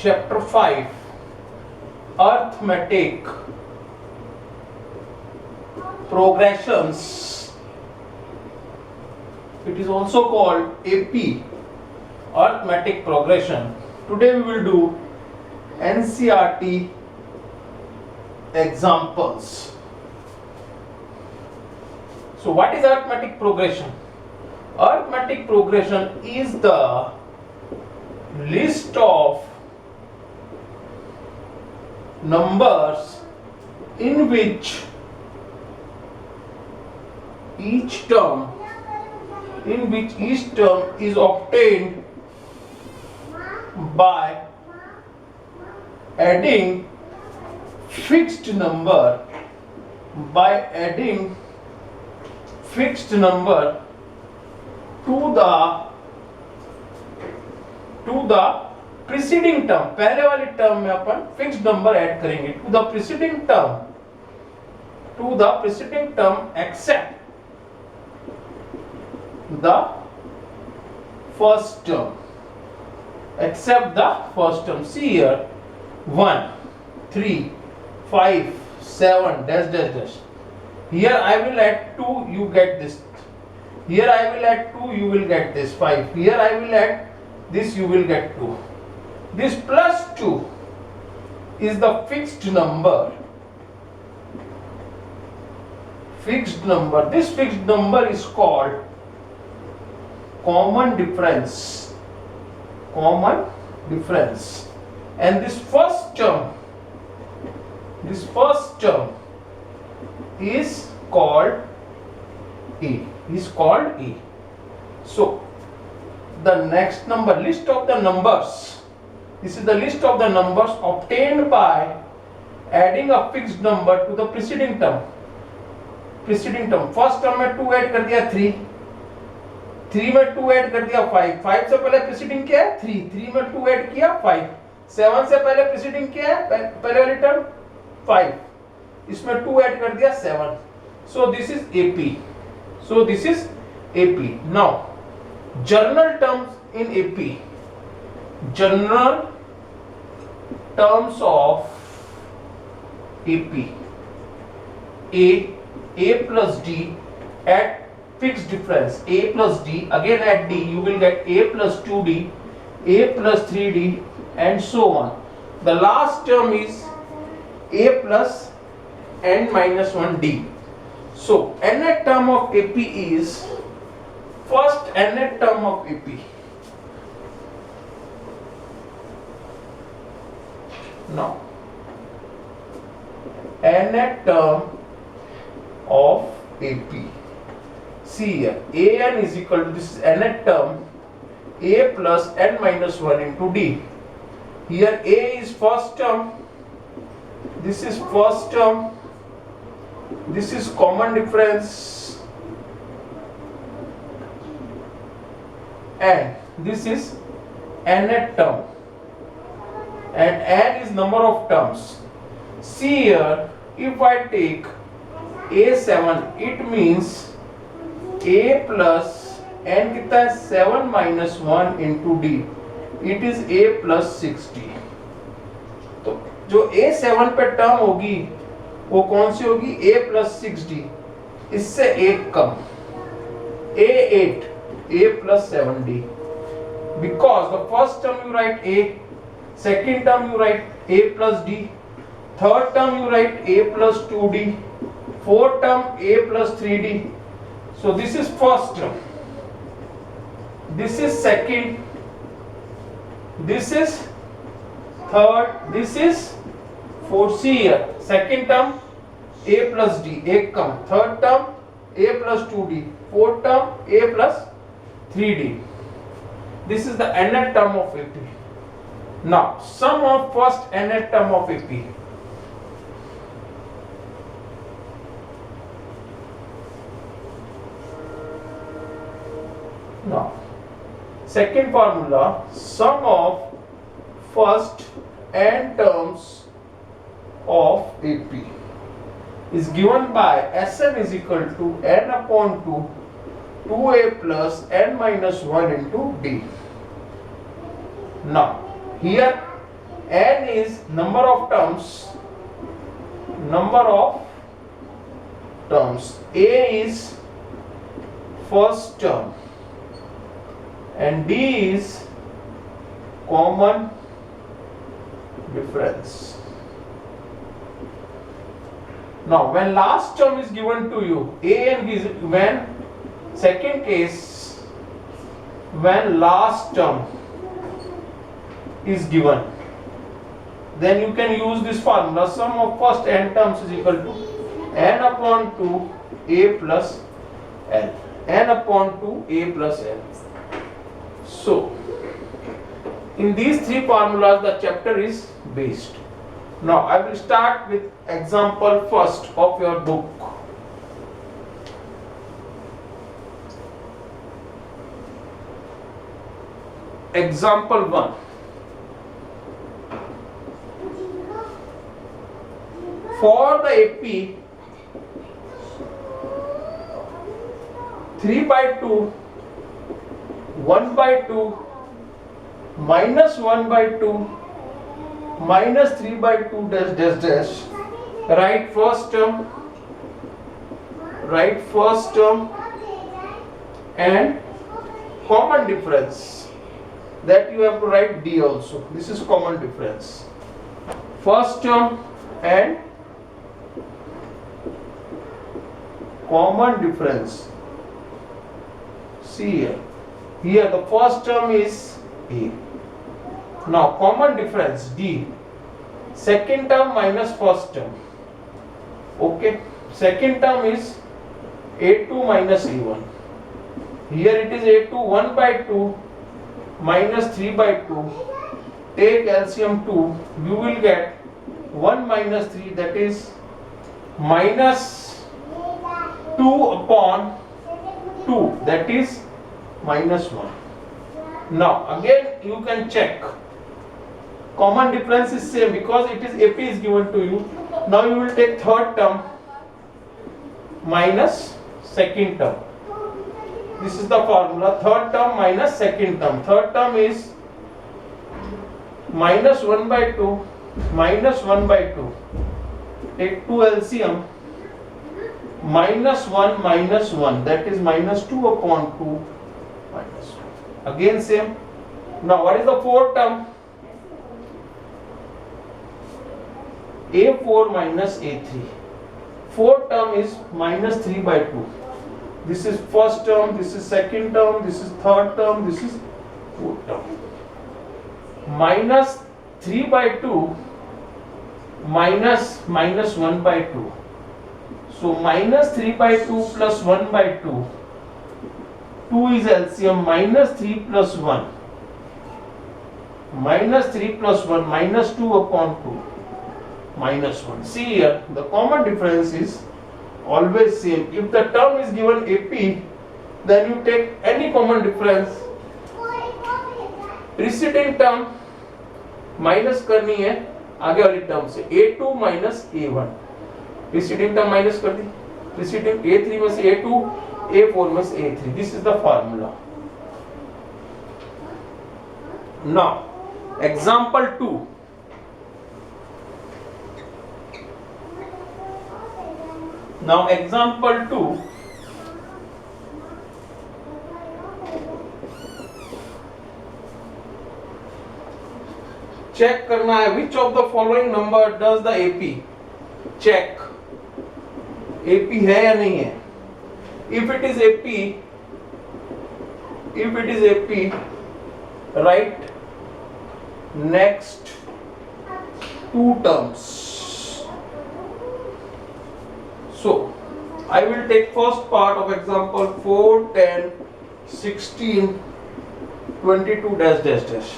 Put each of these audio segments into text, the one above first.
Chapter 5, Arithmetic Progressions. It is also called AP, Arithmetic Progression. Today we will do NCERT examples. So what is arithmetic progression? Arithmetic progression is the list of numbers in which each term is obtained by adding fixed number to the preceding term. पहले वाली term में अपन fixed number add करेंगे to the preceding term except the first term. See here, 1, 3, 5, 7 dash dash dash. Here I will add 2, you get this. Here I will add 2, you will get this 5. Here I will add this, you will get 2. This plus 2 is the fixed number. This fixed number is called common difference. And this first term is called A. So the next number, list of the numbers. This is the list of the numbers obtained by adding a fixed number to the preceding term. First term में 2 add कर दिया 3 में 2 add कर दिया 5 से पहले preceding क्या है 3 में 2 ऐड किया 5 7 से पहले preceding क्या है पहले वाली टर्म 5 इसमें 2 ऐड कर दिया 7. So this is AP. Now general terms in AP. General terms of AP. A plus D at fixed difference. A plus D, again add D, you will get A plus 2D, A plus 3D, and so on. The last term is A plus n minus 1D. So nth term of AP is first nth term of AP. Now nth term of AP. See here, an is equal to, this is nth term, A plus n minus 1 into D. Here A is first term, this is first term, this is common difference, and this is nth term, and n is number of terms. See here, if I take A7, it means A plus n कितना है 7 minus 1 into D. It is A plus 60. तो जो A7 पे term होगी वो कौन सी होगी A plus 60. इससे एक कम A8, A plus 7D. Because the first term you write A, second term you write A plus D, third term you write A plus 2D, fourth term A plus 3D. So this is first term, this is second, this is third, this is fourth. See here, second term A plus D, एक कम, third term A plus 2D, fourth term A plus 3D. This is the nth term of AP. Now sum of first nth term of AP. Now second formula, sum of first n terms of AP is given by Sn is equal to n upon 2 2a plus n minus 1 into d. Now here N is number of terms. A is first term and D is common difference. Now when last term is given to you, A and B is when second case, when last term is given, then you can use this formula. Sum of first n terms is equal to n upon 2 a plus l. N upon 2 a plus l. So in these three formulas the chapter is based. Now I will start with example first of your book. Example 1. For the AP 3 by 2, 1 by 2, minus 1 by 2, minus 3 by 2 dash dash dash. Write first term and common difference. That you have to write D also. This is common difference. First term and common difference. See here. Here the first term is A. Now common difference D. Second term minus first term. Okay. Second term is A2 minus A1. Here it is A2 1 by 2 minus 3 by 2. Take LCM 2. You will get 1 minus 3, that is minus 2 upon 2, that is minus 1. Now again you can check. Common difference is same because it is AP is given to you. Now you will take third term minus second term. This is the formula. Third term minus second term. Third term is minus 1 by 2 minus 1 by 2. Take 2 LCM. Minus 1 minus 1, that is minus 2 upon 2 minus 1. Again same. Now what is the fourth term? A4 minus A3. Fourth term is minus 3 by 2. This is first term, this is second term, this is third term, this is fourth term. Minus 3 by 2 minus 1 by 2. So minus 3 by 2 plus 1 by 2. 2 is LCM, minus 3 plus 1. Minus 3 plus 1, minus 2 upon 2. Minus 1. See here, the common difference is always same. If the term is given AP, then you take any common difference. Preceding term minus करनी है आगे वाली term से A2 minus A1. Preceding term minus कर दी, preceding A3 में से A2, A4 में से A3. This is the formula. Now example 2. Now example 2. Check करना है which of the following number does the AP. Check AP है या नहीं है. If it is AP, write next two terms. So I will take first part of example 4, 10, 16, 22 dash dash dash.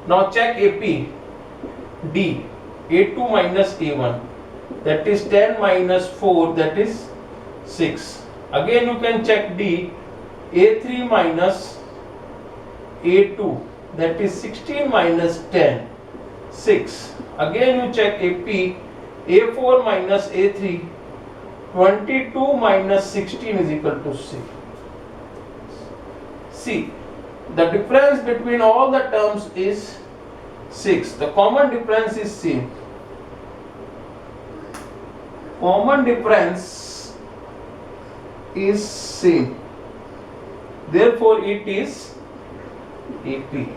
Now check AP. D. A2 minus A1. That is 10 minus 4. That is 6. Again you can check D. A3 minus A2. That is 16 minus 10. 6. Again you check AP. A4 minus A3. 22 minus 16 is equal to 6. See. The difference between all the terms is 6. The common difference is same. Common difference is same. Therefore, it is AP.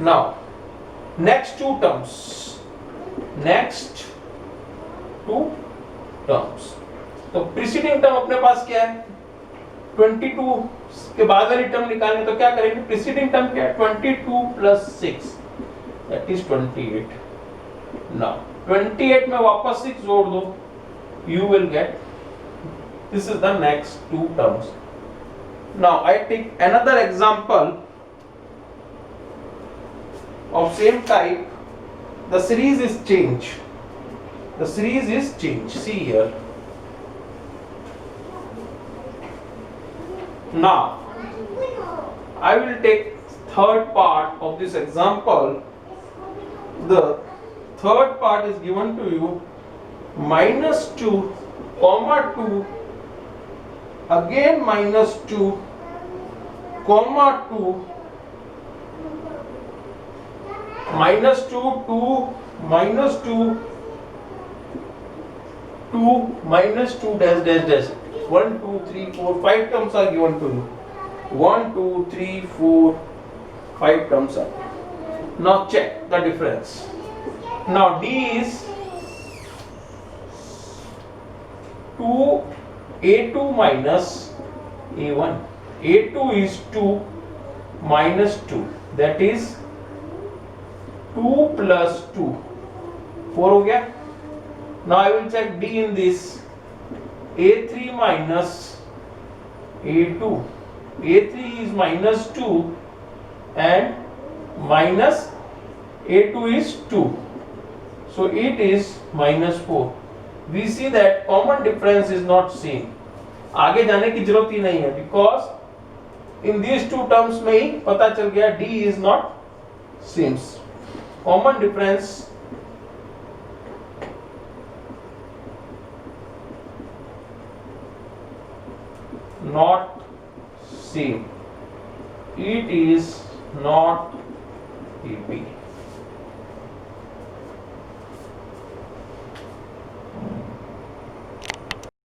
Now, next two terms. Next two terms. तो preceding term अपने पास क्या है? 22 के बाद वाली term निकालने तो क्या करेंगे? preceding term क्या है? 22 plus 6 that is 28. Now 28 में वापस 6 जोड़ दो, you will get, this is the next two terms. Now I take another example of same type. The series is change. The series is change. See here. Now I will take third part of this example. The third part is given to you minus 2 comma 2 again minus 2 comma 2 minus 2 2 minus 2 2 minus 2 dash dash dash 1 2 3 4 5 terms are given to you. 1 2 3 4 5 terms are. Now check the difference. Now D is 2 A2 minus A1. A2 is 2 minus 2, that is 2 plus 2, 4 हो गया. Now I will check D in this. A3 minus A2. A3 is minus 2 and minus A2 is 2. So it is minus 4. We see that common difference is not same. आगे जाने की जरूरत ही नहीं है, because in these two terms में ही पता चल गया D is not same. Common difference not same. It is not AP.